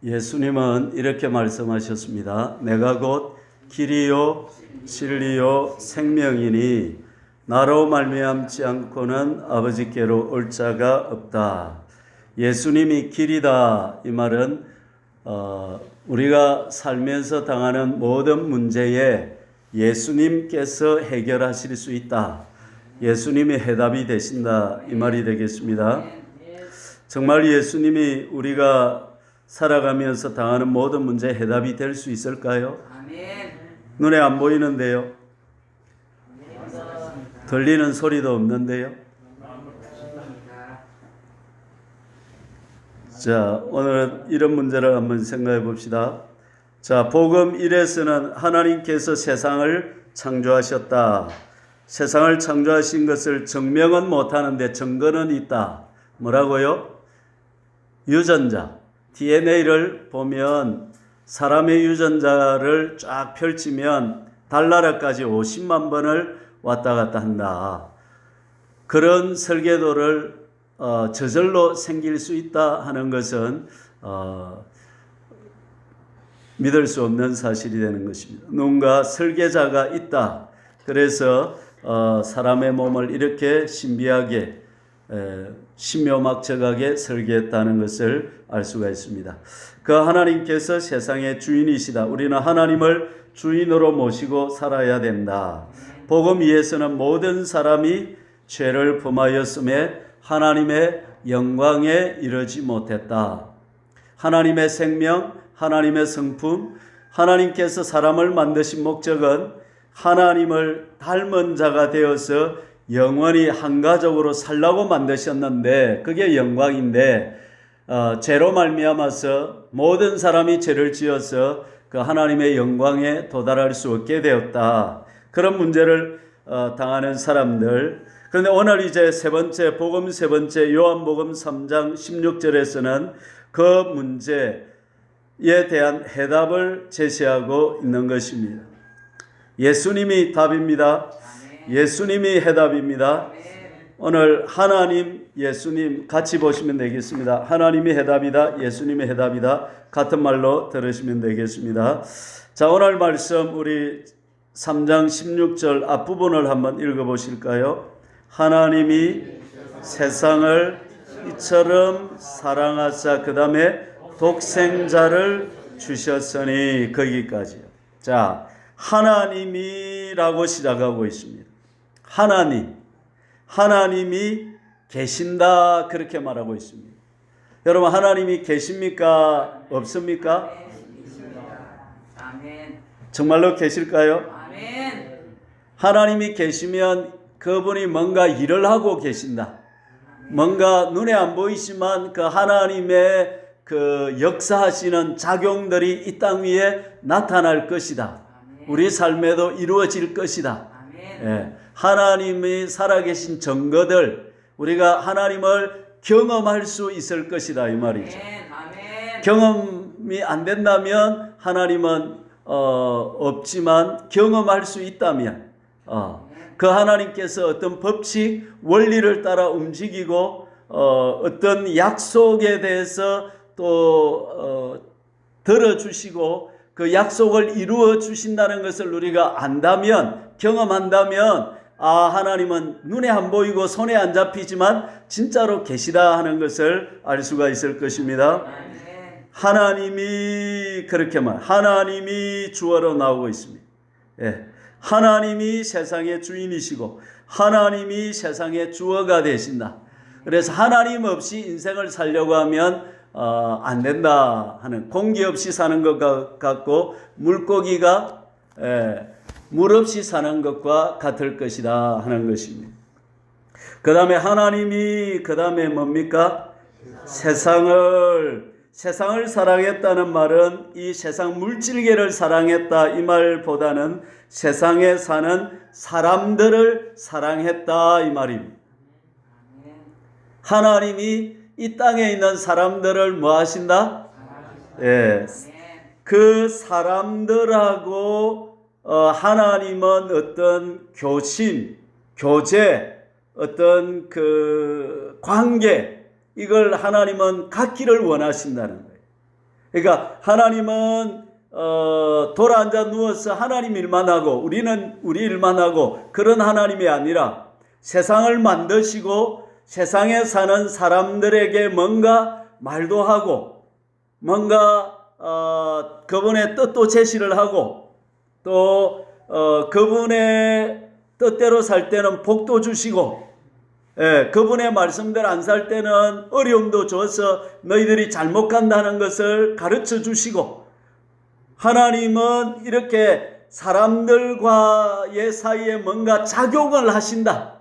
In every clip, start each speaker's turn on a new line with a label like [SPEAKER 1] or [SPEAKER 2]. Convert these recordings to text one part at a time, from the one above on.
[SPEAKER 1] 예수님은 이렇게 말씀하셨습니다. 내가 곧 길이요 진리요 생명이니 나로 말미암지 않고는 아버지께로 올 자가 없다. 예수님이 길이다. 이 말은 우리가 살면서 당하는 모든 문제에 예수님께서 해결하실 수 있다. 예수님이 해답이 되신다. 이 말이 되겠습니다. 정말 예수님이 우리가 살아가면서 당하는 모든 문제에 해답이 될 수 있을까요? 눈에 안 보이는데요. 들리는 소리도 없는데요. 자, 오늘은 이런 문제를 한번 생각해 봅시다. 자, 복음 1에서는 하나님께서 세상을 창조하셨다. 세상을 창조하신 것을 증명은 못하는데 증거는 있다. 뭐라고요? 유전자. DNA를 보면 사람의 유전자를 쫙 펼치면 달나라까지 50만 번을 왔다 갔다 한다. 그런 설계도를 저절로 생길 수 있다 하는 것은 믿을 수 없는 사실이 되는 것입니다. 누군가 설계자가 있다. 그래서 사람의 몸을 이렇게 신비하게 신묘막측하게 설계했다는 것을 알 수가 있습니다. 그 하나님께서 세상의 주인이시다. 우리는 하나님을 주인으로 모시고 살아야 된다. 복음 2에서는 모든 사람이 죄를 범하였음에 하나님의 영광에 이르지 못했다. 하나님의 생명, 하나님의 성품, 하나님께서 사람을 만드신 목적은 하나님을 닮은 자가 되어서 영원히 한가족으로 살라고 만드셨는데 그게 영광인데 죄로 말미암아서 모든 사람이 죄를 지어서 그 하나님의 영광에 도달할 수 없게 되었다. 그런 문제를 당하는 사람들. 그런데 오늘 이제 세 번째 복음 세 번째 요한복음 3장 16절에서는 그 문제에 대한 해답을 제시하고 있는 것입니다. 예수님이 답입니다. 예수님이 해답입니다. 오늘 하나님, 예수님 같이 보시면 되겠습니다. 하나님이 해답이다, 예수님이 해답이다. 같은 말로 들으시면 되겠습니다. 자, 오늘 말씀 우리 3장 16절 앞부분을 한번 읽어보실까요? 하나님이 세상을 이처럼 사랑하사 그 다음에 독생자를 주셨으니 거기까지요. 자, 하나님이라고 시작하고 있습니다. 하나님이 계신다 그렇게 말하고 있습니다. 여러분 하나님이 계십니까? 없습니까?
[SPEAKER 2] 아멘.
[SPEAKER 1] 정말로 계실까요?
[SPEAKER 2] 아멘.
[SPEAKER 1] 하나님이 계시면 그분이 뭔가 일을 하고 계신다. 뭔가 눈에 안 보이지만 그 하나님의 그 역사하시는 작용들이 이 땅 위에 나타날 것이다. 우리 삶에도 이루어질 것이다. 예, 하나님이 살아계신 증거들 우리가 하나님을 경험할 수 있을 것이다 이 말이죠. 경험이 안 된다면 하나님은 없지만 경험할 수 있다면 그 하나님께서 어떤 법칙 원리를 따라 움직이고 어떤 약속에 대해서 또 들어주시고 그 약속을 이루어 주신다는 것을 우리가 안다면 경험한다면 하나님은 눈에 안 보이고 손에 안 잡히지만 진짜로 계시다 하는 것을 알 수가 있을 것입니다. 하나님이 그렇게 하나님이 주어로 나오고 있습니다. 예. 하나님이 세상의 주인이시고 하나님이 세상의 주어가 되신다. 그래서 하나님 없이 인생을 살려고 하면 안 된다 하는, 공기 없이 사는 것 같고 물고기가 물 없이 사는 것과 같을 것이다 하는 것입니다. 그 다음에 하나님이 그 다음에 뭡니까? 세상을 사랑했다는 말은 이 세상 물질계를 사랑했다 이 말보다는 세상에 사는 사람들을 사랑했다 이 말입니다. 하나님이 이 땅에 있는 사람들을 뭐 하신다? 예. 그 사람들하고 하나님은 어떤 교제, 어떤 그 관계 이걸 하나님은 갖기를 원하신다는 거예요. 그러니까 하나님은 돌아앉아 누워서 하나님 일만 하고 우리는 우리 일만 하고 그런 하나님이 아니라 세상을 만드시고 세상에 사는 사람들에게 뭔가 말도 하고 뭔가 그분의 뜻도 제시를 하고 또 그분의 뜻대로 살 때는 복도 주시고 그분의 말씀대로 안 살 때는 어려움도 줘서 너희들이 잘못 간다는 것을 가르쳐 주시고 하나님은 이렇게 사람들과의 사이에 뭔가 작용을 하신다.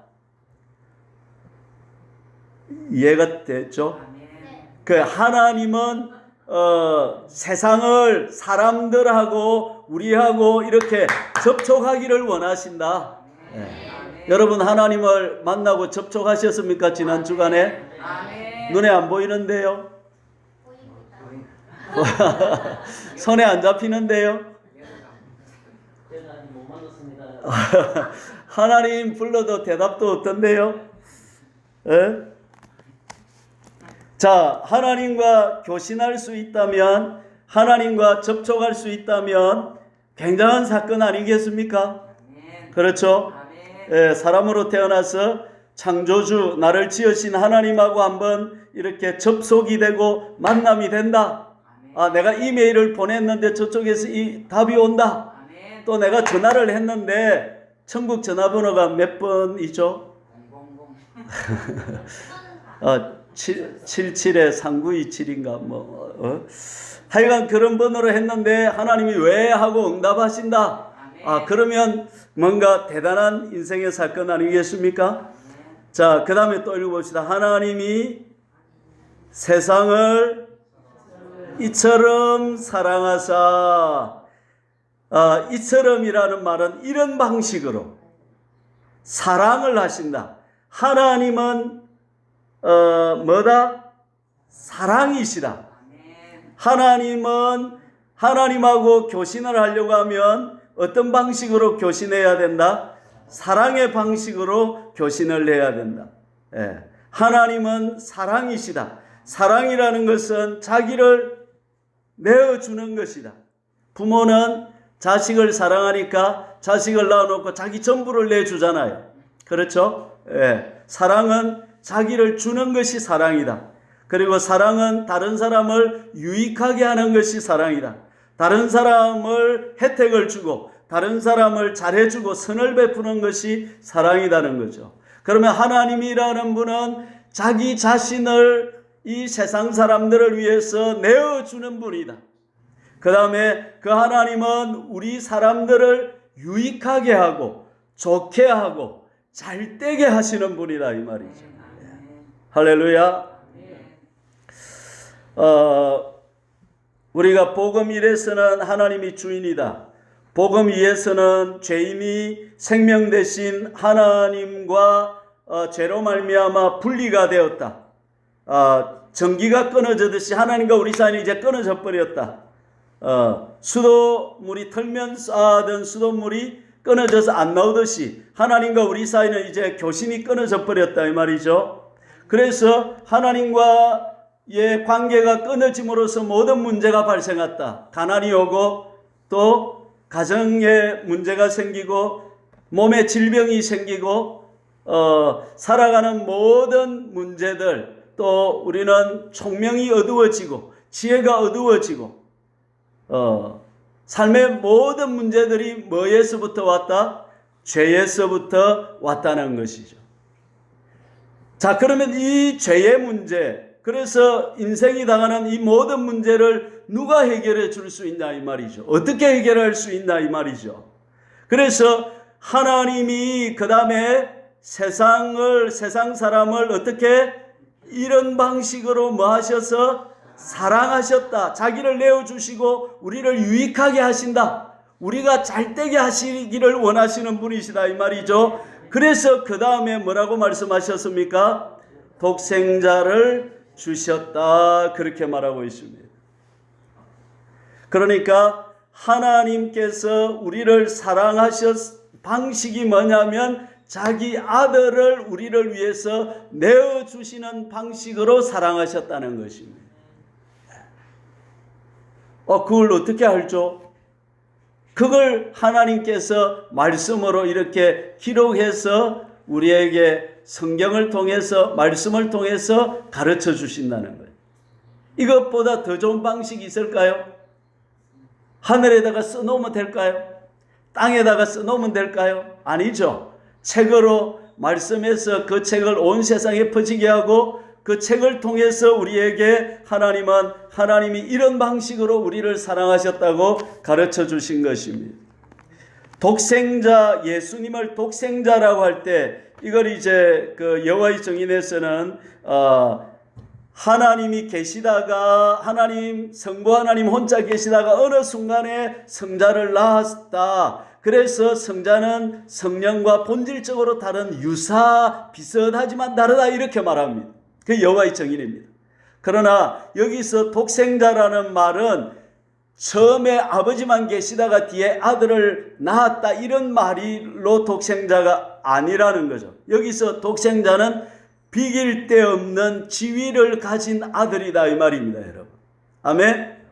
[SPEAKER 1] 이해가 됐죠? 그 하나님은 세상을 사람들하고 우리하고 이렇게 접촉하기를 원하신다. 여러분 하나님을 만나고 접촉하셨습니까? 지난 주간에? 눈에 안 보이는데요? 손에 안 잡히는데요? 하나님 불러도 대답도 없던데요? 자, 하나님과 교신할 수 있다면, 하나님과 접촉할 수 있다면 굉장한 사건 아니겠습니까? 그렇죠? 사람으로 태어나서 창조주 나를 지으신 하나님하고 한번 이렇게 접속이 되고 만남이 된다. 내가 이메일을 보냈는데 저쪽에서 이 답이 온다. 또 내가 전화를 했는데 천국 전화번호가 몇 번이죠? 77에 3927인가 하여간 그런 번호로 했는데 하나님이 왜 하고 응답하신다. 그러면 뭔가 대단한 인생의 사건 아니겠습니까? 자, 그 다음에 또 읽어봅시다. 하나님이 세상을 이처럼 사랑하사. 이처럼이라는 말은 이런 방식으로 사랑을 하신다. 하나님은 뭐다? 사랑이시다. 하나님은 하나님하고 교신을 하려고 하면 어떤 방식으로 교신해야 된다? 사랑의 방식으로 교신을 해야 된다. 하나님은 사랑이시다. 사랑이라는 것은 자기를 내어주는 것이다. 부모는 자식을 사랑하니까 자식을 낳아놓고 자기 전부를 내주잖아요. 그렇죠? 사랑은 자기를 주는 것이 사랑이다. 그리고 사랑은 다른 사람을 유익하게 하는 것이 사랑이다. 다른 사람을 혜택을 주고 다른 사람을 잘해주고 선을 베푸는 것이 사랑이라는 거죠. 그러면 하나님이라는 분은 자기 자신을 이 세상 사람들을 위해서 내어주는 분이다. 그 다음에 그 하나님은 우리 사람들을 유익하게 하고 좋게 하고 잘되게 하시는 분이다 이 말이죠. 할렐루야. 우리가 복음 1에서는 하나님이 주인이다. 복음 2에서는 죄인이 생명 대신 하나님과 죄로 말미암아 분리가 되었다. 전기가 끊어지듯이 하나님과 우리 사이는 이제 끊어져 버렸다. 수돗물이 털면 쌓아둔 수돗물이 끊어져서 안 나오듯이 하나님과 우리 사이는 이제 교신이 끊어져 버렸다 이 말이죠. 그래서 하나님과의 관계가 끊어짐으로써 모든 문제가 발생했다. 가난이 오고 또 가정에 문제가 생기고 몸에 질병이 생기고 살아가는 모든 문제들 또 우리는 총명이 어두워지고 지혜가 어두워지고 삶의 모든 문제들이 뭐에서부터 왔다? 죄에서부터 왔다는 것이죠. 자, 그러면 이 죄의 문제, 그래서 인생이 당하는 이 모든 문제를 누가 해결해 줄 수 있냐 이 말이죠. 어떻게 해결할 수 있나 이 말이죠. 그래서 하나님이 그 다음에 세상 사람을 어떻게 이런 방식으로 뭐 하셔서 사랑하셨다. 자기를 내어주시고 우리를 유익하게 하신다. 우리가 잘되게 하시기를 원하시는 분이시다 이 말이죠. 그래서 그 다음에 뭐라고 말씀하셨습니까? 독생자를 주셨다. 그렇게 말하고 있습니다. 그러니까 하나님께서 우리를 사랑하셨 방식이 뭐냐면 자기 아들을 우리를 위해서 내어주시는 방식으로 사랑하셨다는 것입니다. 그걸 어떻게 알죠? 그걸 하나님께서 말씀으로 이렇게 기록해서 우리에게 성경을 통해서 말씀을 통해서 가르쳐 주신다는 거예요. 이것보다 더 좋은 방식이 있을까요? 하늘에다가 써놓으면 될까요? 땅에다가 써놓으면 될까요? 아니죠. 책으로 말씀해서 그 책을 온 세상에 퍼지게 하고 그 책을 통해서 우리에게 하나님이 이런 방식으로 우리를 사랑하셨다고 가르쳐 주신 것입니다. 독생자, 예수님을 독생자라고 할 때 이걸 이제 그 여호와의 정인에서는 하나님이 계시다가 성부 하나님 혼자 계시다가 어느 순간에 성자를 낳았다. 그래서 성자는 성령과 본질적으로 다른 비슷하지만 다르다 이렇게 말합니다. 그 여호와의 정인입니다. 그러나 여기서 독생자라는 말은 처음에 아버지만 계시다가 뒤에 아들을 낳았다 이런 말로 독생자가 아니라는 거죠. 여기서 독생자는 비길 데 없는 지위를 가진 아들이다 이 말입니다, 여러분. 아멘.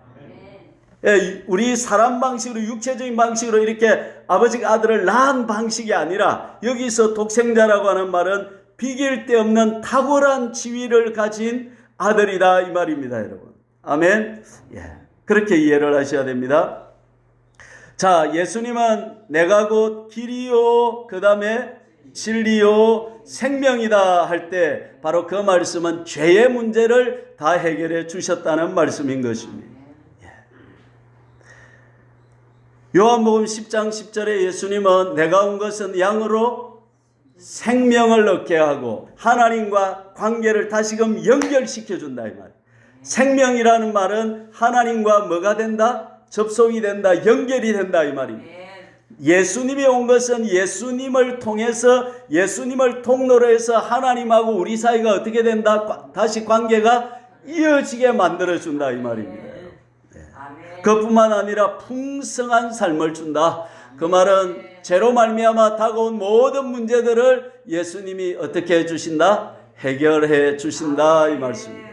[SPEAKER 1] 예, 우리 사람 방식으로 육체적인 방식으로 이렇게 아버지가 아들을 낳은 방식이 아니라 여기서 독생자라고 하는 말은 비길 데 없는 탁월한 지위를 가진 아들이다 이 말입니다, 여러분. 아멘. 예, 그렇게 이해를 하셔야 됩니다. 자, 예수님은 내가 곧 길이요 그 다음에 진리요 생명이다 할 때 바로 그 말씀은 죄의 문제를 다 해결해 주셨다는 말씀인 것입니다. 요한복음 10장 10절에 예수님은 내가 온 것은 양으로 생명을 얻게 하고 하나님과 관계를 다시금 연결시켜 준다 이 말. 생명이라는 말은 하나님과 뭐가 된다? 접속이 된다, 연결이 된다 이 말입니다. 예수님이 온 것은 예수님을 통해서 예수님을 통로로 해서 하나님하고 우리 사이가 어떻게 된다? 다시 관계가 이어지게 만들어준다 이 말입니다. 그뿐만 아니라 풍성한 삶을 준다. 그 말은 죄로 말미암아 다가온 모든 문제들을 예수님이 어떻게 해주신다? 해결해 주신다 이 말씀입니다.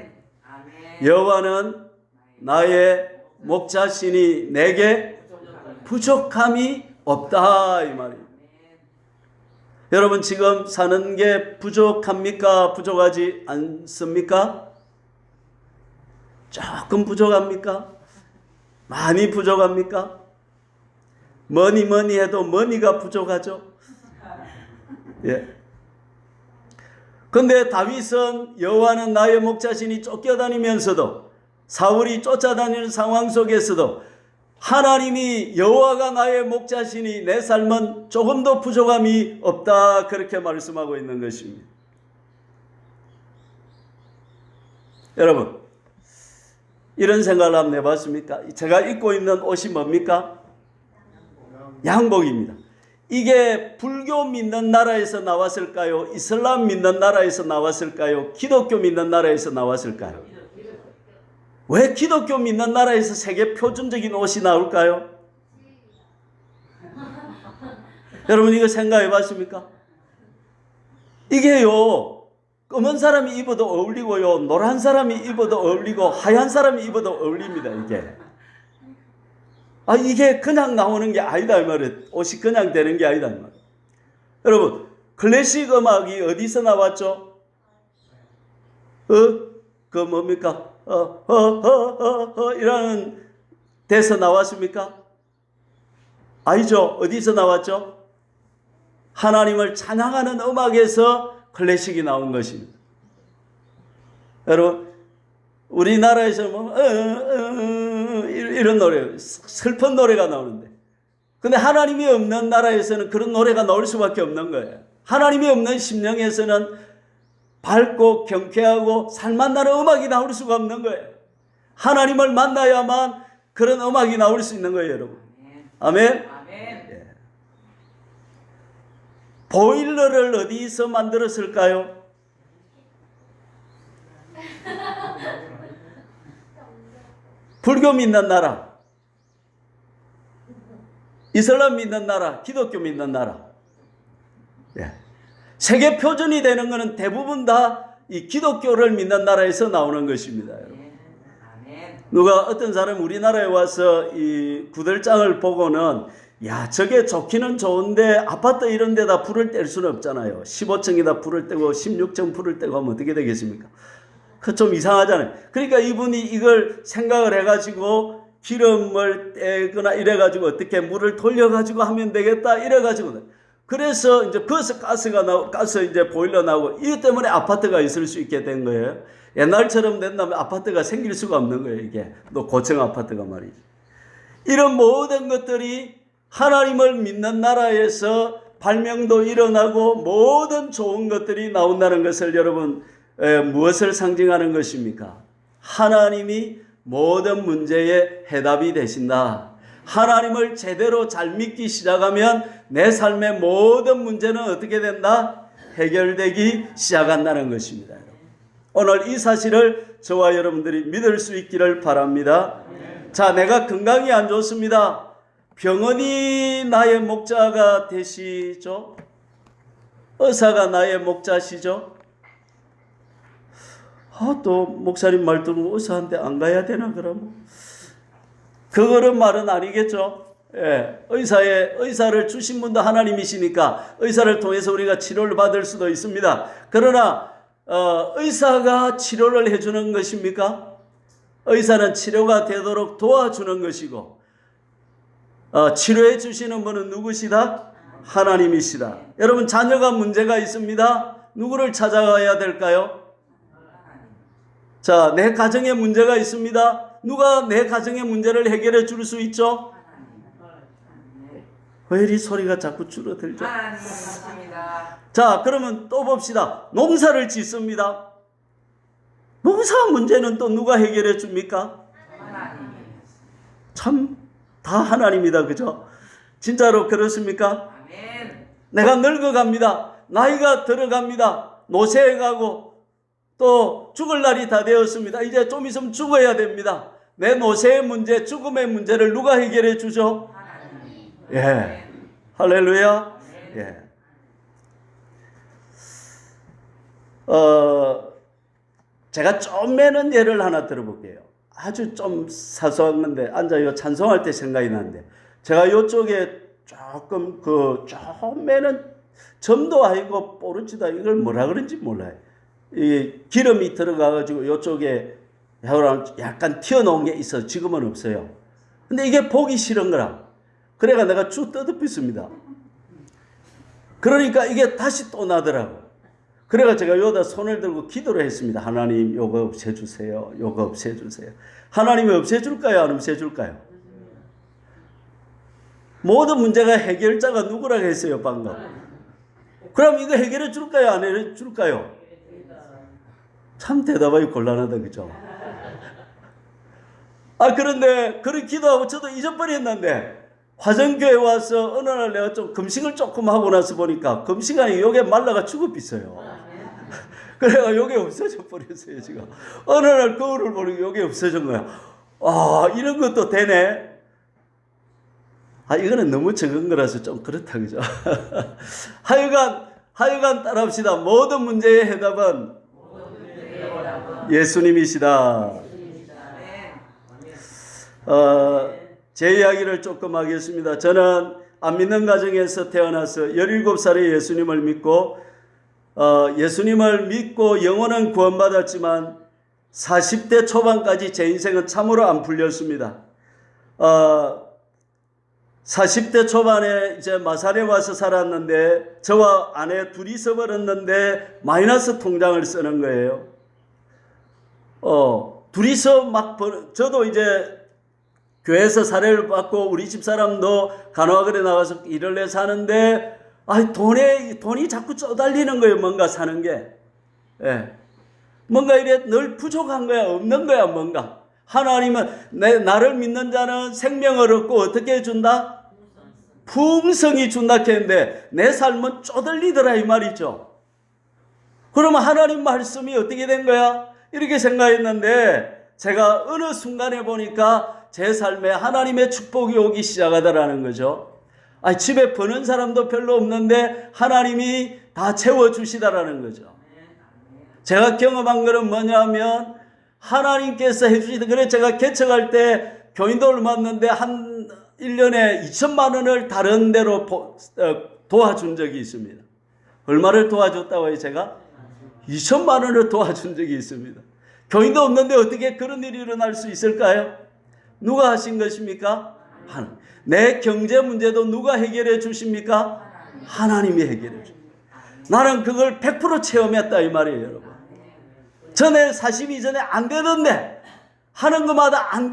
[SPEAKER 1] 여호와는 나의 목자시니 내게 부족함이 없다 이 말입니다. 여러분 지금 사는 게 부족합니까? 부족하지 않습니까? 조금 부족합니까? 많이 부족합니까? 뭐니 해도 머니가 부족하죠. 예. 근데 다윗은 여호와는 나의 목자시니 쫓겨다니면서도 사울이 쫓아다니는 상황 속에서도 하나님이 여호와가 나의 목자시니 내 삶은 조금도 부족함이 없다 그렇게 말씀하고 있는 것입니다. 여러분 이런 생각을 한번 해봤습니까? 제가 입고 있는 옷이 뭡니까? 양복입니다. 이게 불교 믿는 나라에서 나왔을까요? 이슬람 믿는 나라에서 나왔을까요? 기독교 믿는 나라에서 나왔을까요? 왜 기독교 믿는 나라에서 세계 표준적인 옷이 나올까요? 여러분 이거 생각해 봤습니까? 이게요 검은 사람이 입어도 어울리고요 노란 사람이 입어도 어울리고 하얀 사람이 입어도 어울립니다. 이게 그냥 나오는 게 아니다 이 말이에요. 옷이 그냥 되는 게 아니다 이 말이에요. 여러분 클래식 음악이 어디서 나왔죠? 그 뭡니까? 이라는 데서 나왔습니까? 아니죠. 어디서 나왔죠? 하나님을 찬양하는 음악에서 클래식이 나온 것입니다. 여러분 우리나라에서 뭐 이런 노래 슬픈 노래가 나오는데 근데 하나님이 없는 나라에서는 그런 노래가 나올 수밖에 없는 거예요. 하나님이 없는 심령에서는 밝고 경쾌하고 살만나는 음악이 나올 수가 없는 거예요. 하나님을 만나야만 그런 음악이 나올 수 있는 거예요, 여러분. 아멘. 예. 보일러를 어디서 만들었을까요? 불교 믿는 나라, 이슬람 믿는 나라, 기독교 믿는 나라. 예. 세계 표준이 되는 것은 대부분 다 이 기독교를 믿는 나라에서 나오는 것입니다. 여러분. 누가 어떤 사람 우리나라에 와서 이 구들장을 보고는 야, 저게 좋기는 좋은데 아파트 이런 데다 불을 뗄 수는 없잖아요. 15층에다 불을 떼고 16층 불을 떼고 하면 어떻게 되겠습니까? 그 좀 이상하잖아요. 그러니까 이분이 이걸 생각을 해가지고 기름을 떼거나 이래가지고 어떻게 물을 돌려가지고 하면 되겠다 이래가지고 그래서 이제 거기서 가스가 나오고 가스 이제 보일러 나오고 이것 때문에 아파트가 있을 수 있게 된 거예요. 옛날처럼 된다면 아파트가 생길 수가 없는 거예요. 이게 또 고층 아파트가 말이죠. 이런 모든 것들이 하나님을 믿는 나라에서 발명도 일어나고 모든 좋은 것들이 나온다는 것을 여러분 무엇을 상징하는 것입니까? 하나님이 모든 문제의 해답이 되신다. 하나님을 제대로 잘 믿기 시작하면 내 삶의 모든 문제는 어떻게 된다? 해결되기 시작한다는 것입니다. 오늘 이 사실을 저와 여러분들이 믿을 수 있기를 바랍니다. 자, 내가 건강이 안 좋습니다. 병원이 나의 목자가 되시죠? 의사가 나의 목자시죠? 또 목사님 말 들으면 의사한테 안 가야 되나 그러면? 그거는 말은 아니겠죠. 예, 의사를 주신 분도 하나님이시니까 의사를 통해서 우리가 치료를 받을 수도 있습니다. 그러나 의사가 치료를 해주는 것입니까? 의사는 치료가 되도록 도와주는 것이고 치료해 주시는 분은 누구시다? 하나님이시다. 여러분 자녀가 문제가 있습니다. 누구를 찾아가야 될까요? 자, 내 가정에 문제가 있습니다. 누가 내 가정의 문제를 해결해 줄 수 있죠? 왜 이리 소리가 자꾸 줄어들죠? 자, 그러면 또 봅시다. 농사를 짓습니다. 농사 문제는 또 누가 해결해 줍니까? 참 다 하나님이다. 그죠? 진짜로 그렇습니까? 내가 늙어갑니다. 나이가 들어갑니다. 노쇠해 가고 또 죽을 날이 다 되었습니다. 이제 좀 있으면 죽어야 됩니다. 내 노쇠의 문제, 죽음의 문제를 누가 해결해 주죠? 하나님. 예. 할렐루야. 예. 제가 좀 매는 예를 하나 들어볼게요. 아주 좀 사소한 건데, 앉아요. 찬송할 때 생각이 나는데, 제가 이쪽에 조금 좀 매는 점도 아니고 뽀르지다. 이걸 뭐라 그런지 몰라요. 이 기름이 들어가가지고 이쪽에 약간 튀어나온 게 있어. 지금은 없어요. 근데 이게 보기 싫은 거라. 그래가 내가 쭉 떠덮였습니다. 그러니까 이게 다시 또 나더라고. 그래가 제가 여기다 손을 들고 기도를 했습니다. 하나님, 요거 없애주세요. 요거 없애주세요. 하나님이 없애줄까요? 안 없애줄까요? 모든 문제가 해결자가 누구라고 했어요, 방금? 그럼 이거 해결해 줄까요? 안 해결해 줄까요? 참 대답하기 곤란하다, 그죠? 그런데 그런 기도하고 저도 잊어버렸는데 화정교회 와서 어느 날 내가 좀 금식을 조금 하고 나서 보니까 금식안이 요게 말라가 죽어비어요. 그래가 요게 없어져 버렸어요, 지금. 어느 날 거울을 보니까 요게 없어진 거야. 이런 것도 되네. 이거는 너무 적은 거라서 좀 그렇다, 그죠? 하여간 따라합시다. 모든 문제의 해답은 예수님이시다. 제 이야기를 조금 하겠습니다. 저는 안 믿는 가정에서 태어나서 17살에 예수님을 믿고 영혼은 구원받았지만 40대 초반까지 제 인생은 참으로 안 풀렸습니다. 40대 초반에 이제 마산에 와서 살았는데 저와 아내 둘이서 벌었는데 마이너스 통장을 쓰는 거예요. 둘이서 저도 이제 교회에서 사례를 받고 우리 집 사람도 간호학원에 나가서 일을 해서 하는데 돈이 자꾸 쪼달리는 거예요. 뭔가 사는 게. 예. 뭔가 이래 늘 부족한 거야. 없는 거야. 뭔가. 하나님은 나를 믿는 자는 생명을 얻고 어떻게 해준다? 풍성히 준다 했는데 내 삶은 쪼들리더라 이 말이죠. 그러면 하나님 말씀이 어떻게 된 거야? 이렇게 생각했는데 제가 어느 순간에 보니까 제 삶에 하나님의 축복이 오기 시작하더라는 거죠. 집에 버는 사람도 별로 없는데 하나님이 다 채워주시다라는 거죠. 제가 경험한 것은 뭐냐면 하나님께서 해주시던. 그래 제가 개척할 때 교인들을 만났는데 한 1년에 2천만 원을 다른 데로 도와준 적이 있습니다. 얼마를 도와줬다고요? 제가 2천만 원을 도와준 적이 있습니다. 교인도 없는데 어떻게 그런 일이 일어날 수 있을까요? 누가 하신 것입니까? 하나님. 내 경제 문제도 누가 해결해 주십니까? 하나님이 해결해 주십니다. 나는 그걸 100% 체험했다 이 말이에요, 여러분. 전에 42 전에 안 되던데, 하는 것마다 안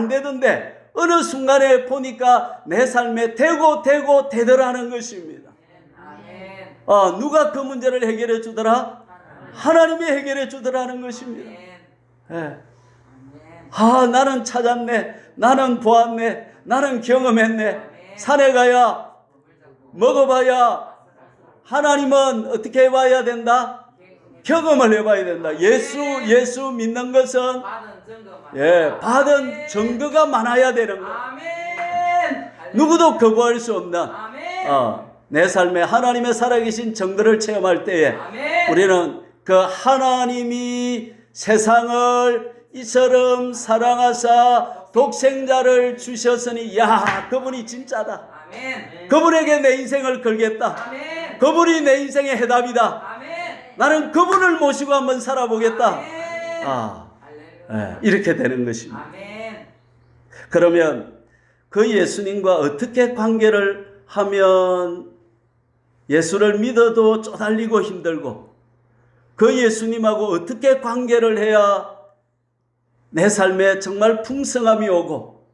[SPEAKER 1] 되던데 어느 순간에 보니까 내 삶에 되고 되더라는 것입니다. 누가 그 문제를 해결해 주더라? 하나님이 해결해 주더라는 것입니다. 네. 나는 찾았네, 나는 보았네, 나는 경험했네. 산에 가야 먹어봐야, 하나님은 어떻게 해봐야 된다? 경험을 해봐야 된다. 예수 믿는 것은 받은 증거가 많아야 되는 거예요. 누구도 거부할 수 없는 내 삶에 하나님의 살아계신 증거를 체험할 때에 우리는 그 하나님이 세상을 이처럼 사랑하사 독생자를 주셨으니, 야, 그분이 진짜다. 그분에게 내 인생을 걸겠다. 그분이 내 인생의 해답이다. 나는 그분을 모시고 한번 살아보겠다. 이렇게 되는 것입니다. 그러면 그 예수님과 어떻게 관계를 하면 예수를 믿어도 쪼달리고 힘들고, 그 예수님하고 어떻게 관계를 해야 내 삶에 정말 풍성함이 오고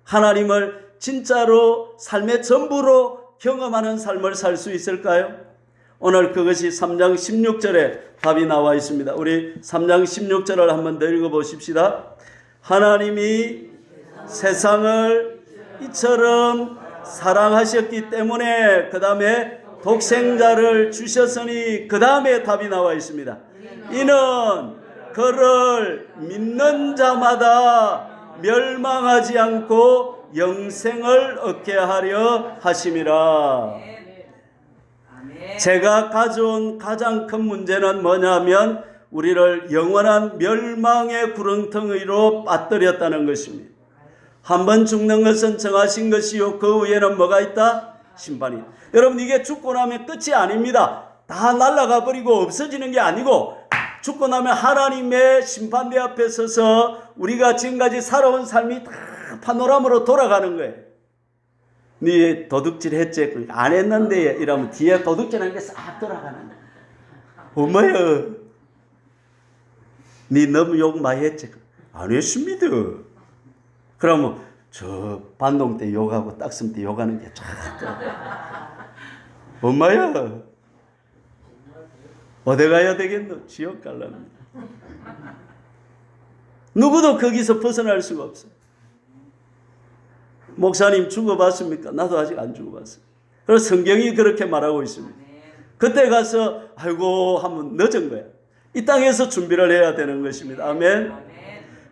[SPEAKER 1] 하나님을 진짜로 삶의 전부로 경험하는 삶을 살 수 있을까요? 오늘 그것이 3장 16절에 답이 나와 있습니다. 우리 3장 16절을 한번 더 읽어보십시다. 하나님이 세상을 이처럼 사랑하셨기 때문에, 그 다음에 독생자를 주셨으니, 그 다음에 답이 나와 있습니다. 이는 그를 믿는 자마다 멸망하지 않고 영생을 얻게 하려 하심이라. 제가 가져온 가장 큰 문제는 뭐냐면 우리를 영원한 멸망의 구렁텅이로 빠뜨렸다는 것입니다. 한번 죽는 것은 정하신 것이요 그 후에는 뭐가 있다? 심판이. 여러분, 이게 죽고 나면 끝이 아닙니다. 다 날아가 버리고 없어지는 게 아니고, 죽고 나면 하나님의 심판대 앞에 서서 우리가 지금까지 살아온 삶이 다 파노라마로 돌아가는 거예요. 네 도둑질 했지? 안 했는데 이러면 뒤에 도둑질하는 게 싹 돌아가는 거예요. 엄마야, 네 너무 욕 많이 했지? 안 했습니다. 그러면 저 반동 때 욕하고 딱슴 때 욕하는 게 쫙 돌아가. 엄마야, 어디 가야 되겠노? 지옥 갈랍니다. 누구도 거기서 벗어날 수가 없어요. 목사님 죽어봤습니까? 나도 아직 안 죽어봤어요. 그래서 성경이 그렇게 말하고 있습니다. 그때 가서 아이고 하면 늦은 거야. 이 땅에서 준비를 해야 되는 것입니다. 아멘.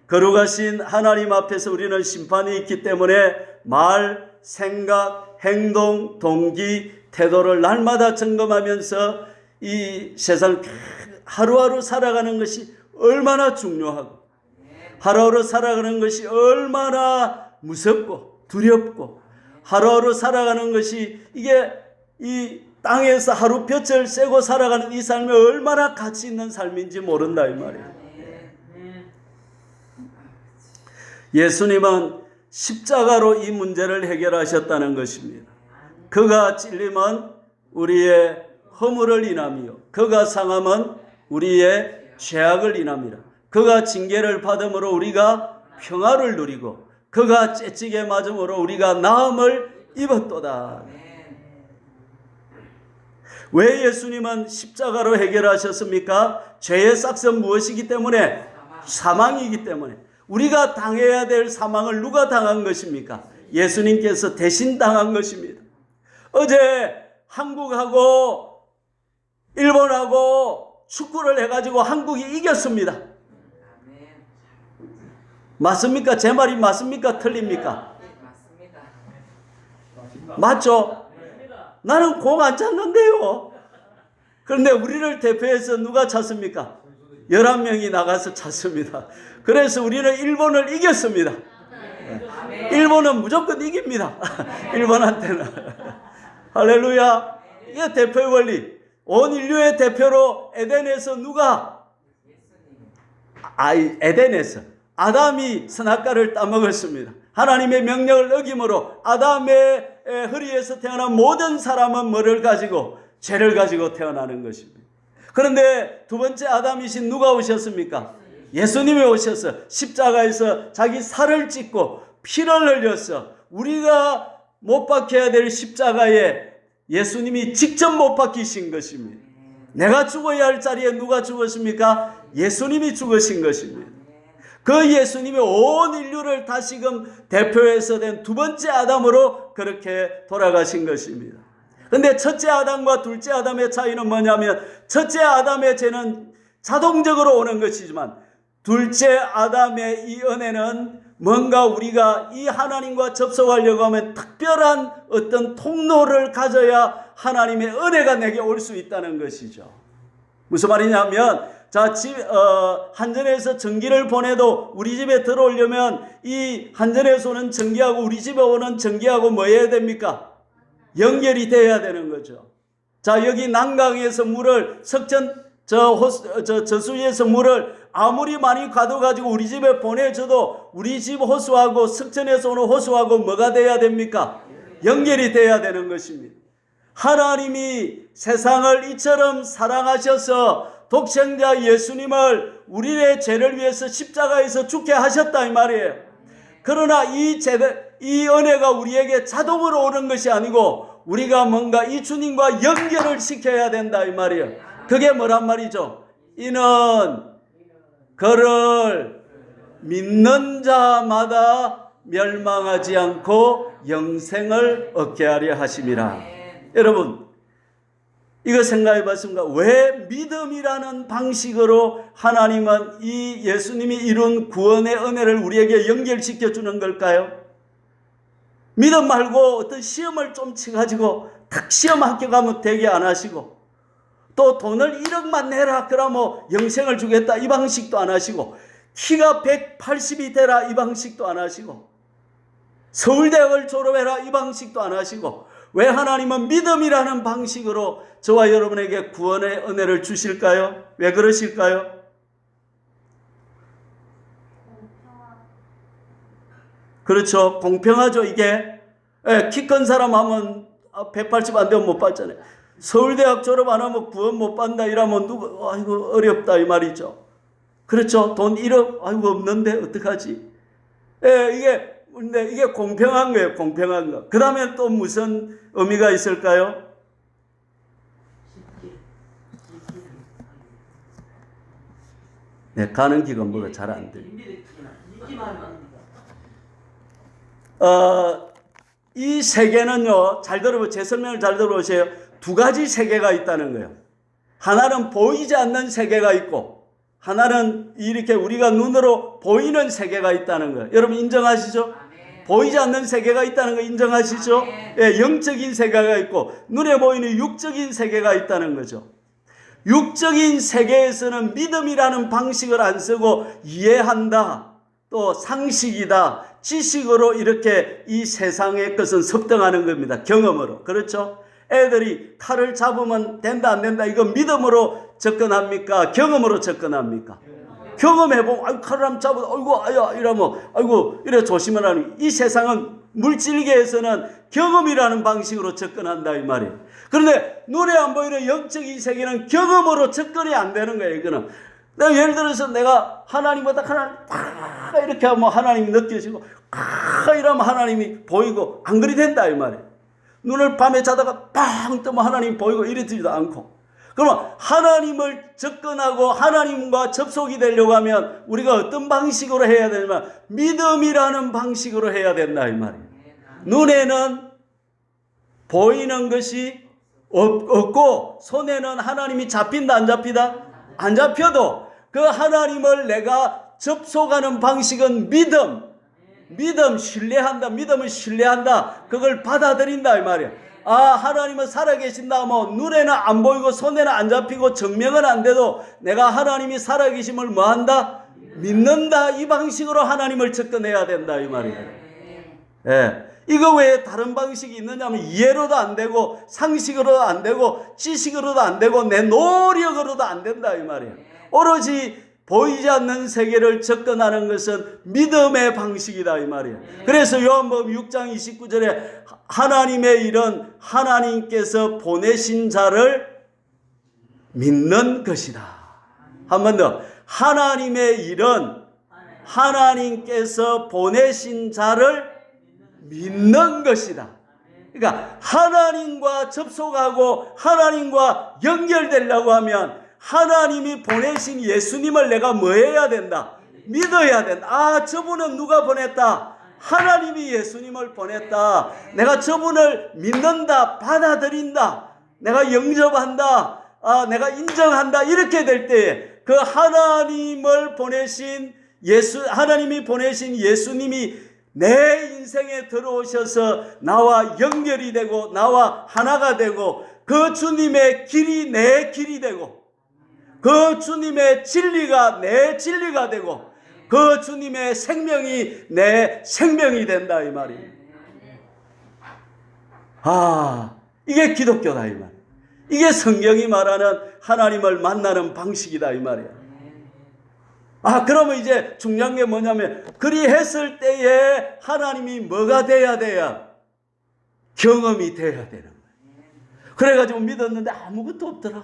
[SPEAKER 1] 거룩하신 하나님 앞에서 우리는 심판이 있기 때문에 말, 생각, 행동, 동기, 태도를 날마다 점검하면서 이 세상 하루하루 살아가는 것이 얼마나 중요하고, 하루하루 살아가는 것이 얼마나 무섭고 두렵고, 하루하루 살아가는 것이 이게 이 땅에서 하루 볕을 쐬고 살아가는 이 삶이 얼마나 가치 있는 삶인지 모른다 이 말이에요. 예수님은 십자가로 이 문제를 해결하셨다는 것입니다. 그가 찔림은 우리의 허물을 인함이요 그가 상함은 우리의 죄악을 인함이라. 그가 징계를 받음으로 우리가 평화를 누리고 그가 채찍에 맞음으로 우리가 나음을 입었도다. 왜 예수님은 십자가로 해결하셨습니까? 죄의 싹은 무엇이기 때문에? 사망이기 때문에. 우리가 당해야 될 사망을 누가 당한 것입니까? 예수님께서 대신 당한 것입니다. 어제 한국하고 일본하고 축구를 해가지고 한국이 이겼습니다. 맞습니까? 제 말이 맞습니까? 틀립니까? 맞죠? 나는 공 안 찼는데요. 그런데 우리를 대표해서 누가 찼습니까? 11명이 나가서 찼습니다. 그래서 우리는 일본을 이겼습니다. 일본은 무조건 이깁니다. 일본한테는. 할렐루야. 이게 대표의 원리. 온 인류의 대표로 에덴에서 누가? 에덴에서 아담이 선악과를 따먹었습니다. 하나님의 명령을 어김으로 아담의 허리에서 태어난 모든 사람은 뭐를 가지고? 죄를 가지고 태어나는 것입니다. 그런데 두 번째 아담이신 누가 오셨습니까? 예수님이 오셔서 십자가에서 자기 살을 찢고 피를 흘려서 우리가 못 박혀야 될 십자가에 예수님이 직접 못 박히신 것입니다. 내가 죽어야 할 자리에 누가 죽었습니까? 예수님이 죽으신 것입니다. 그 예수님이 온 인류를 다시금 대표해서 된 두 번째 아담으로 그렇게 돌아가신 것입니다. 그런데 첫째 아담과 둘째 아담의 차이는 뭐냐면 첫째 아담의 죄는 자동적으로 오는 것이지만 둘째 아담의 이 은혜는 뭔가 우리가 이 하나님과 접속하려고 하면 특별한 어떤 통로를 가져야 하나님의 은혜가 내게 올 수 있다는 것이죠. 무슨 말이냐면 한전에서 전기를 보내도 우리 집에 들어오려면 이 한전에서 오는 전기하고 우리 집에 오는 전기하고 뭐 해야 됩니까? 연결이 돼야 되는 거죠. 자, 여기 난강에서 물을 저수지에서 물을 아무리 많이 가둬가지고 우리 집에 보내줘도 우리 집 호수하고 석천에서 오는 호수하고 뭐가 돼야 됩니까? 연결이 돼야 되는 것입니다. 하나님이 세상을 이처럼 사랑하셔서 독생자 예수님을 우리의 죄를 위해서 십자가에서 죽게 하셨다 이 말이에요. 그러나 이 은혜가 우리에게 자동으로 오는 것이 아니고 우리가 뭔가 이 주님과 연결을 시켜야 된다 이 말이에요. 그게 뭐란 말이죠? 이는 그를 믿는 자마다 멸망하지 않고 영생을 얻게 하려 하심이라. 여러분 이거 생각해 봤습니까? 왜 믿음이라는 방식으로 하나님은 이 예수님이 이룬 구원의 은혜를 우리에게 연결시켜 주는 걸까요? 믿음 말고 어떤 시험을 좀 쳐가지고 딱 시험 합격하면 되게 안 하시고 또 돈을 1억만 내라 그러면 영생을 주겠다 이 방식도 안 하시고 키가 180이 되라 이 방식도 안 하시고 서울대학을 졸업해라 이 방식도 안 하시고 왜 하나님은 믿음이라는 방식으로 저와 여러분에게 구원의 은혜를 주실까요? 왜 그러실까요? 그렇죠. 공평하죠. 이게 키 큰 사람 하면 180 안 되면 못 받잖아요. 서울대학 졸업 안 하면 구원 못 받는다 이러면 아이고 어렵다 이 말이죠. 그렇죠. 돈 1억 아이고 없는데 어떡하지? 근데 이게 공평한 거예요. 공평한 거. 그 다음에 또 무슨 의미가 있을까요? 네, 가는 기가 뭐가 잘 안 돼요. 이 세계는요, 잘 들어보세요. 제 설명을 잘 들어보세요. 두 가지 세계가 있다는 거예요. 하나는 보이지 않는 세계가 있고, 하나는 이렇게 우리가 눈으로 보이는 세계가 있다는 거예요. 여러분 인정하시죠? 보이지 않는 세계가 있다는 거 인정하시죠? 예, 영적인 세계가 있고 눈에 보이는 육적인 세계가 있다는 거죠. 육적인 세계에서는 믿음이라는 방식을 안 쓰고 이해한다, 또 상식이다, 지식으로 이렇게 이 세상의 것은 섭등하는 겁니다. 경험으로. 그렇죠? 애들이 칼을 잡으면 된다 안 된다 이거 믿음으로 접근합니까? 경험으로 접근합니까? 경험해보면 아이고 칼을 한번 잡아도 아이고 아야 이러면 아이고 이래 조심을 하는. 이 세상은 물질계에서는 경험이라는 방식으로 접근한다 이 말이에요. 그런데 눈에 안 보이는 영적인 세계는 경험으로 접근이 안 되는 거예요. 이거는 내가 예를 들어서 내가 하나님보다 하나님 팍 이렇게 하면 하나님이 느껴지고 팍 이러면 하나님이 보이고 안 그리 된다 이 말이에요. 눈을 밤에 자다가 빵 뜨면 하나님이 보이고 이러지도 않고. 그러면 하나님을 접근하고 하나님과 접속이 되려고 하면 우리가 어떤 방식으로 해야 되냐면 믿음이라는 방식으로 해야 된다 이 말이에요. 눈에는 보이는 것이 없고 손에는 하나님이 잡힌다 안 잡히다? 안 잡혀도 그 하나님을 내가 접속하는 방식은 믿음 신뢰한다. 믿음을 신뢰한다. 그걸 받아들인다 이 말이에요. 하나님은 살아계신다. 뭐 눈에는 안 보이고 손에는 안 잡히고 증명은 안 돼도 내가 하나님이 살아계심을 뭐 한다? 믿는다. 이 방식으로 하나님을 접근해야 된다 이 말이에요. 예. 이거 외에 다른 방식이 있느냐면 이해로도 안 되고 상식으로도 안 되고 지식으로도 안 되고 내 노력으로도 안 된다 이 말이에요. 오로지 보이지 않는 세계를 접근하는 것은 믿음의 방식이다 이 말이에요. 그래서 요한복음 6장 29절에 하나님의 일은 하나님께서 보내신 자를 믿는 것이다. 한 번 더. 하나님의 일은 하나님께서 보내신 자를 믿는 것이다. 그러니까 하나님과 접속하고 하나님과 연결되려고 하면 하나님이 보내신 예수님을 내가 뭐 해야 된다? 믿어야 된다. 저분은 누가 보냈다? 하나님이 예수님을 보냈다. 내가 저분을 믿는다, 받아들인다, 내가 영접한다, 내가 인정한다. 이렇게 될 때에 그 하나님을 보내신 하나님이 보내신 예수님이 내 인생에 들어오셔서 나와 연결이 되고 나와 하나가 되고 그 주님의 길이 내 길이 되고 그 주님의 진리가 내 진리가 되고 그 주님의 생명이 내 생명이 된다 이 말이에요. 이게 기독교다 이 말. 이게 성경이 말하는 하나님을 만나는 방식이다 이 말이에요. 그러면 이제 중요한 게 뭐냐면 그리했을 때에 하나님이 뭐가 돼야 돼요? 경험이 돼야 되는 거예요. 그래가지고 믿었는데 아무것도 없더라.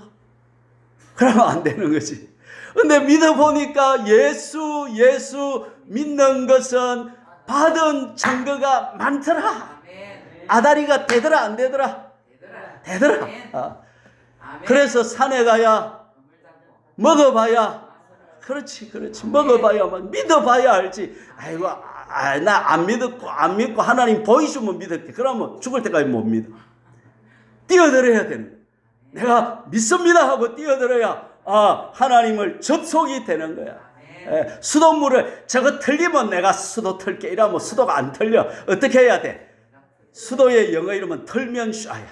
[SPEAKER 1] 그러면 안 되는 거지. 근데 믿어보니까 예수 믿는 것은 받은 증거가 많더라. 아다리가 되더라 안 되더라? 되더라. 그래서 산에 가야 먹어봐야 그렇지. 먹어봐야만 믿어봐야 알지. 아이고, 나 안 믿고 하나님 보이시면 믿을게. 그러면 죽을 때까지 못 믿어. 뛰어들어야 되는 거야. 내가 믿습니다 하고 뛰어들어야 하나님을 접속이 되는 거야. 수돗물을 저거 틀리면 내가 수도 틀게 이러면 수도가 안 틀려. 어떻게 해야 돼? 수도의 영어 이름은 틀면 샤야.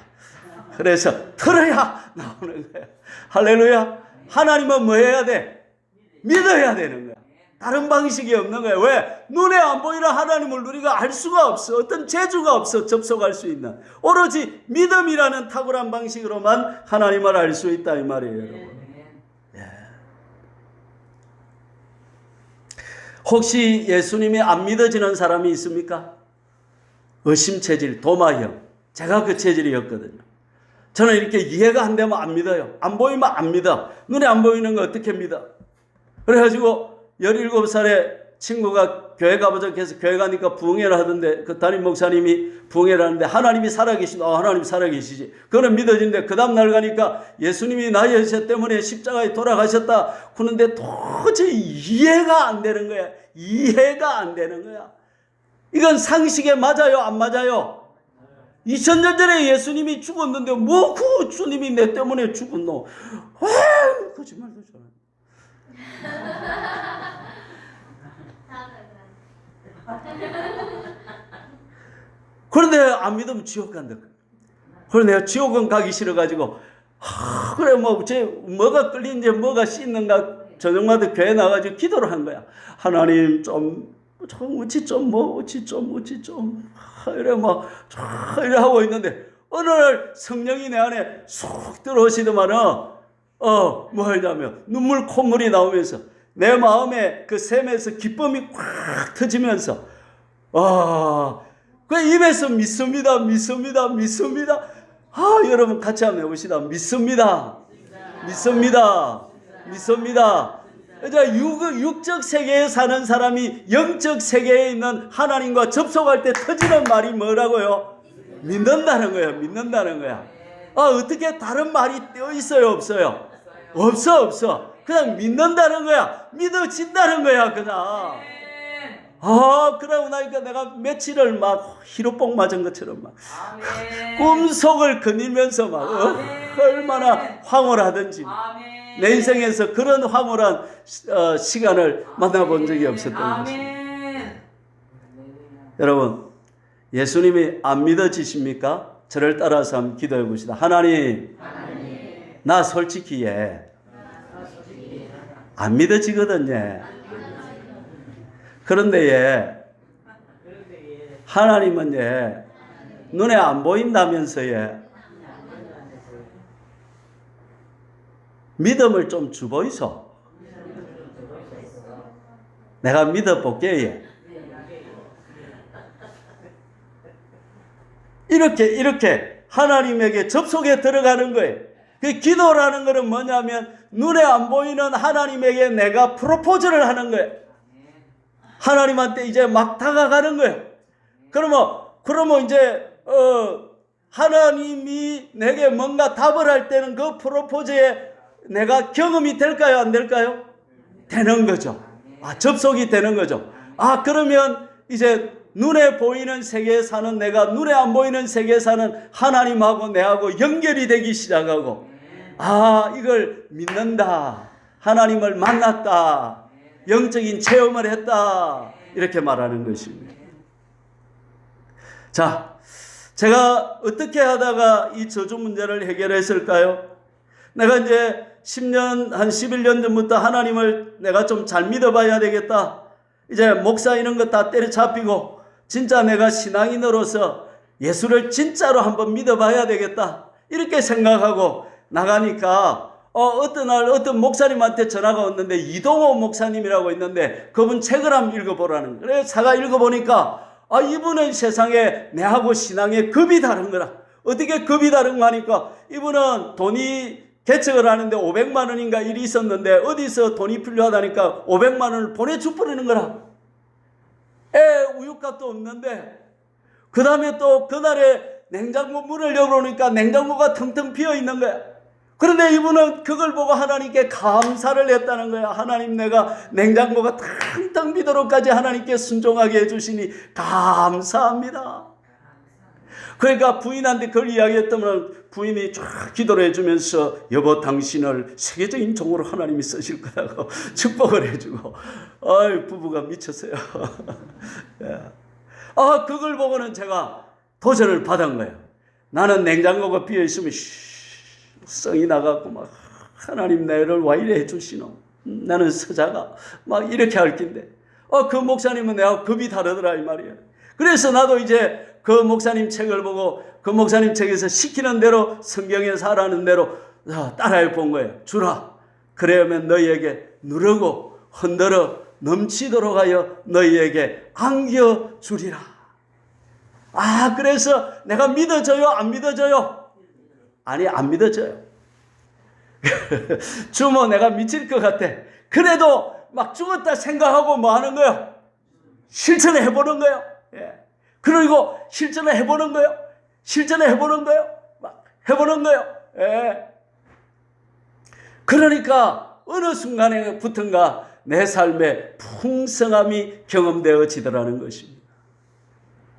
[SPEAKER 1] 그래서 틀어야 나오는 거야. 할렐루야. 하나님은 뭐 해야 돼? 믿어야 되는 거야. 다른 방식이 없는 거야. 왜? 눈에 안 보이는 하나님을 우리가 알 수가 없어. 어떤 재주가 없어. 접속할 수 있는. 오로지 믿음이라는 탁월한 방식으로만 하나님을 알 수 있다 이 말이에요, 여러분. 혹시 예수님이 안 믿어지는 사람이 있습니까? 의심 체질, 도마형. 제가 그 체질이었거든요. 저는 이렇게 이해가 안 되면 안 믿어요. 안 보이면 안 믿어. 눈에 안 보이는 거 어떻게 믿어? 그래가지고 17살에 친구가 교회 가보자 해서 교회 가니까 부흥회를 하던데 그 담임 목사님이 부흥회를 하는데 하나님이 살아계신 하나님 살아계시지. 그거는 믿어지는데 그 다음 날 가니까 예수님이 나의 죄 때문에 십자가에 돌아가셨다 그런데 도저히 이해가 안 되는 거야. 이해가 안 되는 거야. 이건 상식에 맞아요? 안 맞아요? 2000년 전에 예수님이 죽었는데 뭐 그 주님이 내 때문에 죽었노? 왜 거짓말도 잘 하네. 그런데 안 믿으면 지옥 간다. 그래 내가 지옥은 가기 싫어가지고 그래 뭐가 끌리는지 뭐가 씻는가 저녁마다 교회 나가지고 기도를 한 거야. 하나님 어찌 좀 이래 이래 하고 있는데 어느 날 성령이 내 안에 쏙 들어오시더만은 뭐 하냐면 눈물 콧물이 나오면서 내 마음에 그 샘에서 기쁨이 꽉 터지면서 그 입에서 믿습니다. 여러분 같이 한번 해봅시다. 믿습니다. 이제 육적 세계에 사는 사람이 영적 세계에 있는 하나님과 접속할 때 터지는 말이 뭐라고요? 믿는다는 거야. 어떻게 다른 말이 떼어 있어요? 없어요? 없어. 그냥 믿는다는 거야. 믿어진다는 거야, 그냥. 그러고 나니까 내가 며칠을 막 히로뽕 맞은 것처럼 막 꿈속을 거닐면서 막 얼마나 황홀하든지 내 인생에서 그런 황홀한 시간을 만나본 적이 없었던 것입니다. 여러분, 예수님이 안 믿어지십니까? 저를 따라서 한번 기도해 봅시다. 하나님, 나 솔직히 안 믿어지거든요. 그런데 하나님은 눈에 안 보인다면서 믿음을 좀 주보이소. 내가 믿어볼게. 이렇게 하나님에게 접속에 들어가는 거예요. 그 기도라는 것은 뭐냐면 눈에 안 보이는 하나님에게 내가 프로포즈를 하는 거예요. 하나님한테 이제 막 다가가는 거예요. 그러면 이제 하나님이 내게 뭔가 답을 할 때는 그 프로포즈에 내가 경험이 될까요? 안 될까요? 되는 거죠. 접속이 되는 거죠. 그러면 이제 눈에 보이는 세계에 사는 내가 눈에 안 보이는 세계에 사는 하나님하고 내하고 연결이 되기 시작하고 이걸 믿는다. 하나님을 만났다. 영적인 체험을 했다. 이렇게 말하는 것입니다. 자, 제가 어떻게 하다가 이 저주 문제를 해결했을까요? 내가 이제 10년, 한 11년 전부터 하나님을 내가 좀 잘 믿어봐야 되겠다. 이제 목사 이런 거 다 때려잡히고 진짜 내가 신앙인으로서 예수를 진짜로 한번 믿어봐야 되겠다. 이렇게 생각하고 나가니까 어떤 날 어떤 목사님한테 전화가 왔는데 이동호 목사님이라고 있는데 그분 책을 한번 읽어보라는 거예요. 그래서 제가 읽어보니까 이분은 세상에 내하고 신앙의 급이 다른 거라. 어떻게 급이 다른 거 하니까 이분은 돈이 개척을 하는데 500만 원인가 일이 있었는데 어디서 돈이 필요하다니까 500만 원을 보내주버리는 거라. 우유값도 없는데 그 다음에 또 그날에 냉장고 문을 열어보니까 냉장고가 텅텅 비어있는 거야. 그런데 이분은 그걸 보고 하나님께 감사를 했다는 거야. 하나님, 내가 냉장고가 텅텅 비도록까지 하나님께 순종하게 해주시니 감사합니다. 그러니까 부인한테 그걸 이야기했더니 부인이 쫙 기도를 해주면서 여보, 당신을 세계적인 종으로 하나님이 쓰실 거라고 축복을 해주고 부부가 미쳤어요. 그걸 보고는 제가 도전을 받은 거예요. 나는 냉장고가 비어있으면 성이 나가고 막 하나님 나를 와 이래 해주시노. 나는 서자가 막 이렇게 할 낀데 그 목사님은 내가 급이 다르더라 이 말이에요. 그래서 나도 이제 그 목사님 책을 보고 그 목사님 책에서 시키는 대로 성경에서 하라는 대로 따라해 본 거예요. 주라. 그러면 너희에게 누르고 흔들어 넘치도록 하여 너희에게 안겨주리라. 그래서 내가 믿어져요? 안 믿어져요? 아니, 안 믿어져요. 주모 내가 미칠 것 같아. 그래도 막 죽었다 생각하고 뭐 하는 거예요? 실천을 해보는 거예요. 그리고 실천을 해보는 거예요. 실천을 해보는 거예요. 막 해보는 거예요. 그러니까 어느 순간에부턴가 내 삶에 풍성함이 경험되어지더라는 것입니다.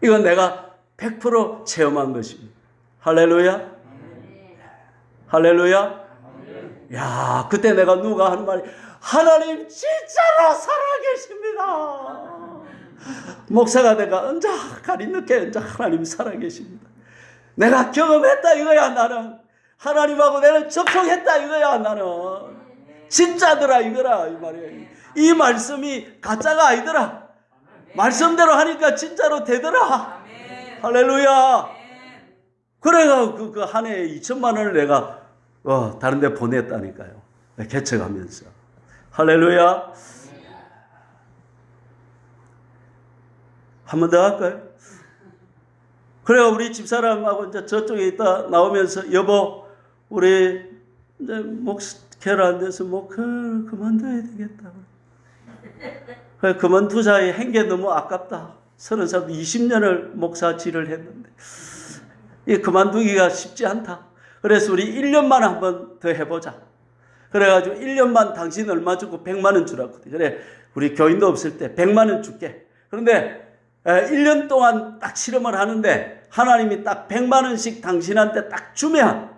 [SPEAKER 1] 이건 내가 100% 체험한 것입니다. 할렐루야. 할렐루야. 야, 그때 내가 누가 하는 말이 하나님 진짜로 살아계십니다. 목사가 내가 언제 가리 늦게 언제 하나님 살아계십니다. 내가 경험했다 이거야. 나는 하나님하고 내가 접촉했다 이거야. 나는 진짜더라 이거라 이 말이에요. 이 말씀이 가짜가 아니더라. 말씀대로 하니까 진짜로 되더라. 할렐루야. 그래가 그 한 해에 2천만 원을 내가 다른 데 보냈다니까요. 개척하면서. 할렐루야. 한 번 더 할까요? 그래가 우리 집사람하고 이제 저쪽에 있다 나오면서 여보, 우리 이제 목회를 안 돼서 목회를 그만둬야 되겠다. 그래 그만두자. 행게 너무 아깝다. 30살 20년을 목사질을 했는데 이 그만두기가 쉽지 않다. 그래서 우리 1년만 한번 더 해보자. 그래가지고 1년만 당신 얼마 주고 100만 원 주라거든. 그래 우리 교인도 없을 때 100만 원 줄게. 그런데 1년 동안 딱 실험을 하는데 하나님이 딱 100만 원씩 당신한테 딱 주면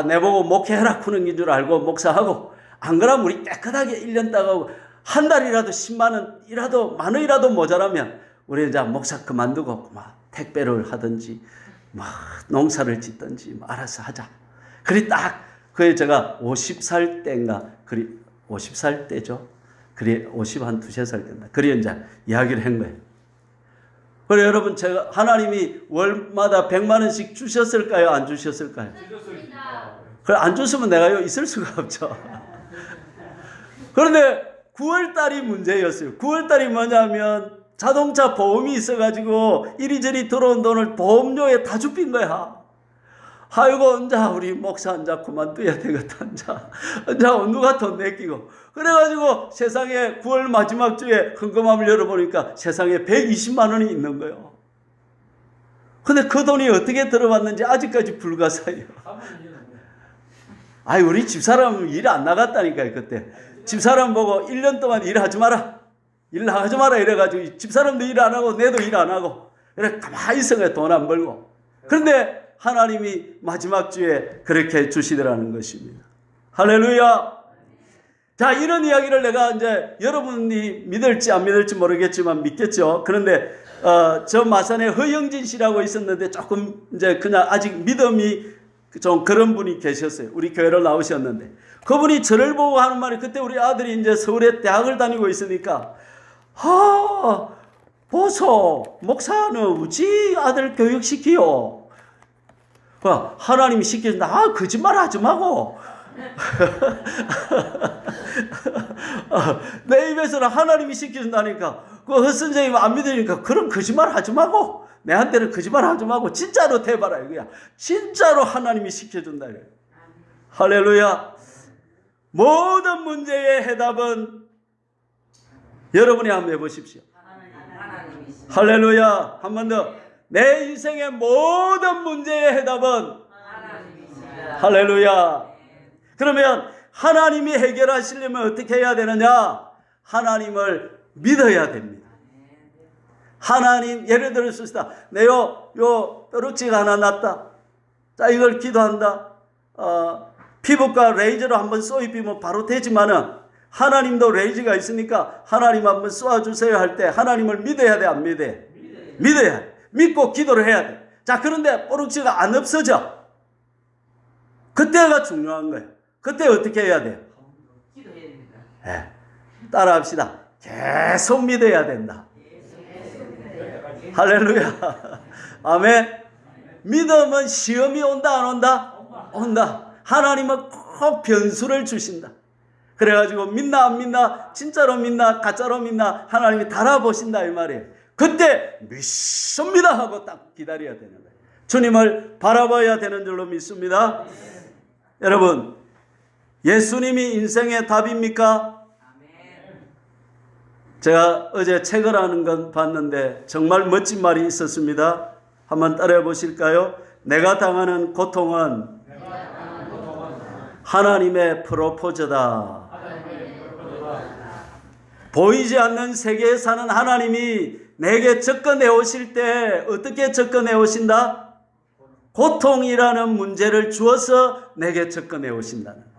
[SPEAKER 1] 내보고 목회해라 그런 줄 알고 목사하고, 안 그러면 우리 깨끗하게 1년 따가고 한 달이라도 10만 원이라도 만 원이라도 모자라면 우리 이제 목사 그만두고 막 택배를 하든지 뭐 농사를 짓든지 뭐 알아서 하자. 그리 딱 그게 제가 50살 때인가 그리 50살 때죠. 그리 50 한 두세 살 때인가. 그리 이제 이야기를 한 거예요. 그래 여러분 제가 하나님이 월마다 100만 원씩 주셨을까요? 안 주셨을까요? 그래 안 줬으면 내가 여기 있을 수가 없죠. 그런데 9월달이 문제였어요. 9월달이 뭐냐면 자동차 보험이 있어가지고 이리저리 들어온 돈을 보험료에 다 줍힌 거야. 아이고 언제 우리 목사 앉아 그만둬야 되겠다. 언제 누가 돈 내끼고. 그래가지고 세상에 9월 마지막 주에 헌금함을 열어보니까 세상에 120만 원이 있는 거예요. 근데 그 돈이 어떻게 들어왔는지 아직까지 불가사의요. 아이 우리 집사람 일 안 나갔다니까요. 그때 집사람 보고 1년 동안 일하지 마라. 일 나가지 마라 이래가지고 집사람도 일 안 하고 내도 일 안 하고 그래 가만히 있어 돈 안 벌고. 그런데 하나님이 마지막 주에 그렇게 주시더라는 것입니다. 할렐루야. 자 이런 이야기를 내가 이제 여러분이 믿을지 안 믿을지 모르겠지만 믿겠죠. 그런데 저 마산에 허영진 씨라고 있었는데 조금 이제 그냥 아직 믿음이 좀 그런 분이 계셨어요. 우리 교회를 나오셨는데 그분이 저를 보고 하는 말이 그때 우리 아들이 이제 서울에 대학을 다니고 있으니까 보소 목사는 우리 아들 교육시키요. 하나님이 시켜준다. 거짓말 하지 마고. 내 입에서는 하나님이 시켜준다니까. 그 헛선생님 안 믿으니까 그런 거짓말 하지 마고. 내한테는 거짓말 하지 마고 진짜로 대봐라 이거야. 진짜로 하나님이 시켜준다 이거야. 할렐루야. 모든 문제의 해답은 여러분이 한번 해보십시오. 할렐루야. 한 번 더. 내 인생의 모든 문제의 해답은 할렐루야. 그러면 하나님이 해결하시려면 어떻게 해야 되느냐? 하나님을 믿어야 됩니다. 하나님 예를 들었습니다. 내요 뾰루지가 하나 났다. 자 이걸 기도한다. 피부과 레이저로 한번 쏘입히면 바로 되지만은 하나님도 레이저가 있으니까 하나님 한번 쏘아주세요 할 때 하나님을 믿어야 돼 안 믿어야 돼? 믿어야 돼. 믿고 기도를 해야 돼. 자 그런데 뾰루지가 안 없어져. 그때가 중요한 거예요. 그때 어떻게 해야 돼요? 기도해야 됩니다. 네. 따라합시다. 계속 믿어야 된다. 할렐루야. 아멘. 믿음은 시험이 온다 안 온다? 온다. 하나님은 꼭 변수를 주신다. 그래가지고 믿나 안 믿나 진짜로 믿나 가짜로 믿나 하나님이 달아보신다 이 말이에요. 그때 믿습니다 하고 딱 기다려야 되는 거예요. 주님을 바라봐야 되는 줄로 믿습니다. 여러분 예수님이 인생의 답입니까? 제가 어제 책을 하는 건 봤는데 정말 멋진 말이 있었습니다. 한번 따라해 보실까요? 내가 당하는 고통은 하나님의 프로포즈다. 보이지 않는 세계에 사는 하나님이 내게 접근해 오실 때 어떻게 접근해 오신다? 고통이라는 문제를 주어서 내게 접근해 오신다는.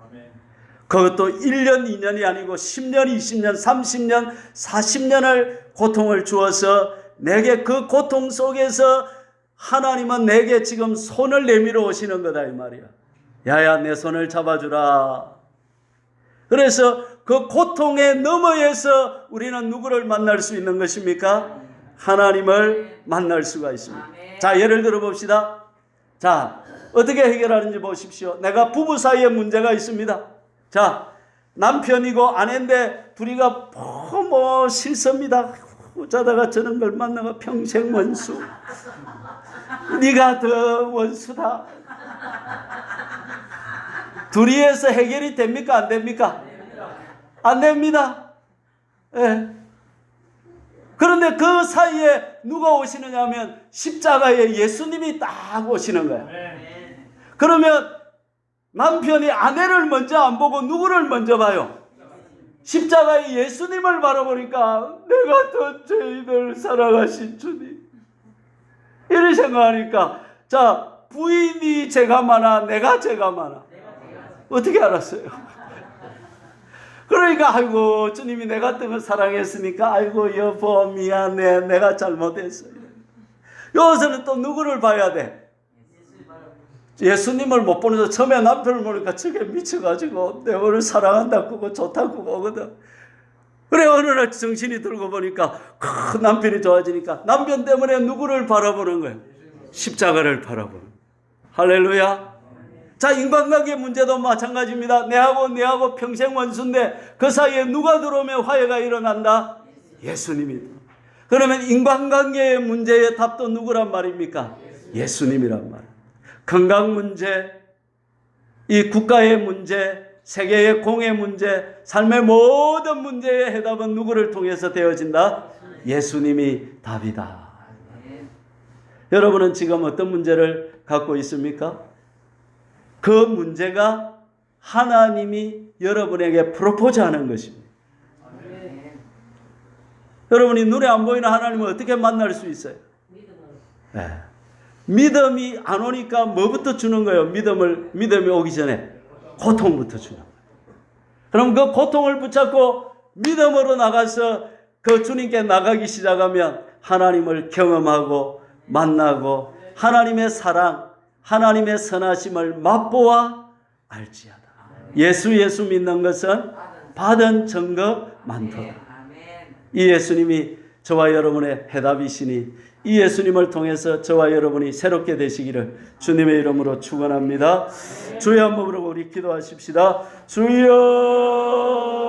[SPEAKER 1] 그것도 1년, 2년이 아니고 10년, 20년, 30년, 40년을 고통을 주어서 내게 그 고통 속에서 하나님은 내게 지금 손을 내밀어 오시는 거다 이 말이야. 야야 내 손을 잡아주라. 그래서 그 고통의 너머에서 우리는 누구를 만날 수 있는 것입니까? 하나님을 만날 수가 있습니다. 자 예를 들어 봅시다. 자 어떻게 해결하는지 보십시오. 내가 부부 사이에 문제가 있습니다. 자 남편이고 아내인데 둘이가 뭐 실습니다. 자다가 저런 걸 만나가 평생 원수. 네가 더 원수다. 둘이에서 해결이 됩니까? 안 됩니까? 안 됩니다. 예. 그런데 그 사이에 누가 오시느냐 하면 십자가에 예수님이 딱 오시는 거예요. 그러면 남편이 아내를 먼저 안 보고 누구를 먼저 봐요? 십자가에 예수님을 바라보니까 내가 더 죄인을 사랑하신 주님. 이렇게 생각하니까 자 부인이 죄가 많아 내가 죄가 많아. 어떻게 알았어요? 그러니까 아이고 주님이 내 같은 걸 사랑했으니까 아이고 여보 미안해 내가 잘못했어요. 여기서는 또 누구를 봐야 돼? 예수님을 못 보면서 처음에 남편을 보니까 저게 미쳐가지고 내 오늘 사랑한다고 그거 좋다고 보거든. 그래 어느 날 정신이 들고 보니까 남편이 좋아지니까 남편 때문에 누구를 바라보는 거예요? 십자가를 바라보는 거예요. 할렐루야. 자, 인간관계 문제도 마찬가지입니다. 내하고 평생 원수인데 그 사이에 누가 들어오면 화해가 일어난다? 예수님이다. 그러면 인간관계의 문제의 답도 누구란 말입니까? 예수님이란 말. 건강 문제, 이 국가의 문제, 세계의 공의 문제, 삶의 모든 문제의 해답은 누구를 통해서 되어진다? 예수님이 답이다. 여러분은 지금 어떤 문제를 갖고 있습니까? 그 문제가 하나님이 여러분에게 프로포즈하는 것입니다. 여러분이 눈에 안 보이는 하나님을 어떻게 만날 수 있어요? 네. 믿음이 안 오니까 뭐부터 주는 거예요? 믿음이 오기 전에 고통부터 주는 거예요. 그럼 그 고통을 붙잡고 믿음으로 나가서 그 주님께 나가기 시작하면 하나님을 경험하고 만나고 하나님의 사랑, 하나님의 선하심을 맛보아 알지어다. 예수 믿는 것은 받은 증거 많도다. 이 예수님이 저와 여러분의 해답이시니 이 예수님을 통해서 저와 여러분이 새롭게 되시기를 주님의 이름으로 축원합니다. 주여 한번 부르고 우리 기도하십시다. 주여